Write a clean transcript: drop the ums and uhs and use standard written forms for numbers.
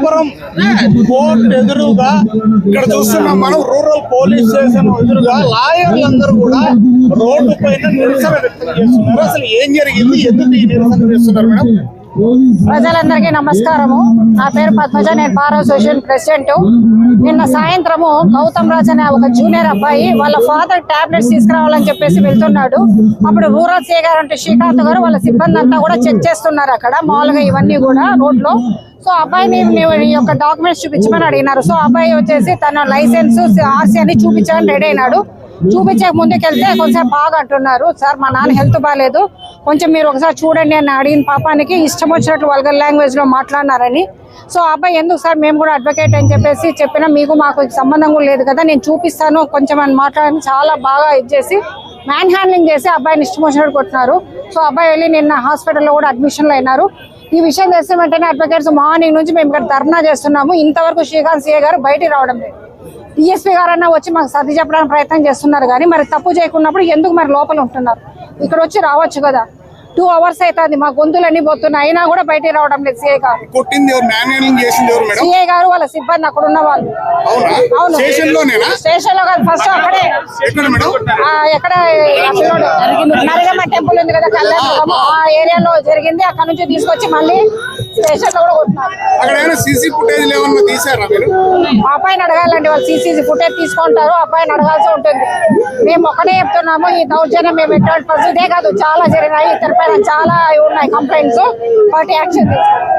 Pithapuram court ఎదురుగా ఇక్కడ చూస్తున్నాం మనం, రూరల్ పోలీస్ స్టేషన్ ఎదురుగా లాయర్లందరూ కూడా రోడ్డు పైన నిరసన వ్యక్తం చేస్తున్నారు. అసలు ఏం జరిగింది, ఎందుకు ఈ నిరసన చేస్తున్నారు మేడం? ప్రజలందరికీ నమస్కారము. నా పేరు పద్మజ, నేను బార్ అసోసియేషన్ ప్రెసిడెంట్. నిన్న సాయంత్రము గౌతమ్ రాజ్ అనే ఒక జూనియర్ అబ్బాయి వాళ్ళ ఫాదర్ టాబ్లెట్స్ తీసుకురావాలని చెప్పేసి వెళ్తున్నాడు. అప్పుడు రూరల్ సీఏ గారు అంటే శ్రీకాంత్ గారు వాళ్ళ సిబ్బంది అంతా కూడా చెక్ చేస్తున్నారు అక్కడ మామూలుగా ఇవన్నీ కూడా రోడ్ లో. సో అబ్బాయిని ఈ యొక్క డాక్యుమెంట్స్ చూపించమని అడిగినారు. సో అబ్బాయి వచ్చేసి తన లైసెన్స్ ఆర్సీ అని చూపించమని రెడీ అయినాడు. చూపించక ముందుకెళ్తే కొంచెం బాగా అంటున్నారు, సార్ మా నాన్న హెల్త్ బాగాలేదు, కొంచెం మీరు ఒకసారి చూడండి అని అడిగిన పాపానికి ఇష్టం వచ్చినట్లు వల్గర్ లాంగ్వేజ్ లో మాట్లాడినారని. సో అబ్బాయి ఎందుకు సార్, మేము కూడా అడ్వకేట్ అని చెప్పేసి చెప్పినా, మీకు మాకు సంబంధం కూడా లేదు కదా, నేను చూపిస్తాను కొంచెం అని మాట్లాడి చాలా బాగా ఇచ్చేసి మ్యాన్ హ్యాండ్లింగ్ చేసి అబ్బాయిని ఇష్టం వచ్చినట్టు కొట్టినారు. సో అబ్బాయి వెళ్ళి నిన్న హాస్పిటల్లో కూడా అడ్మిషన్లో అయినారు. ఈ విషయం తెలిసిన వెంటనే అడ్వకేట్స్ మార్నింగ్ నుంచి మేము ఇక్కడ ధర్నా చేస్తున్నాము. ఇంతవరకు శ్రీకాంత్ సీఏ గారు బయటికి రావడం లేదు. డిఎస్పీ గారన్నా వచ్చి మాకు సర్ది చెప్పడానికి ప్రయత్నం చేస్తున్నారు, కానీ మరి తప్పు చేయకున్నప్పుడు ఎందుకు మరి లోపల ఉంటున్నారు? ఇక్కడ వచ్చి రావచ్చు కదా. 2 hours అవుతుంది, మా గొంతులన్నీ పోతున్నాయి, అయినా కూడా బయటికి రావడం లేదు. సీఏ గారు సిఐ గారు వాళ్ళ సిబ్బంది అక్కడ ఉన్న వాళ్ళు. అవును, స్టేషన్ లో కాదు, ఫస్ట్ అక్కడే ఎక్కడ నరగమ్మ టెంపుల్ ఉంది కదా కళ్యాణం, ఆ ఏరియాలో జరిగింది. అక్కడ నుంచి తీసుకొచ్చి మళ్ళీ స్టేషన్ లో కూడా కొట్టినారు. అబ్బాయిని అడగాలండి, వాళ్ళు సీసీ ఫుటేజ్ తీసుకుంటారు, అబ్బాయిని అడగాల్సి ఉంటుంది. మేము ఒకటే చెప్తున్నాము, ఈ దౌర్జన్యం మేము ఎటువంటి పరిస్థితే కాదు, చాలా జరిగినాయి, ఇతర పైన చాలా ఉన్నాయి కంప్లైంట్స్, వాటి యాక్షన్ తీసుకుంటాం.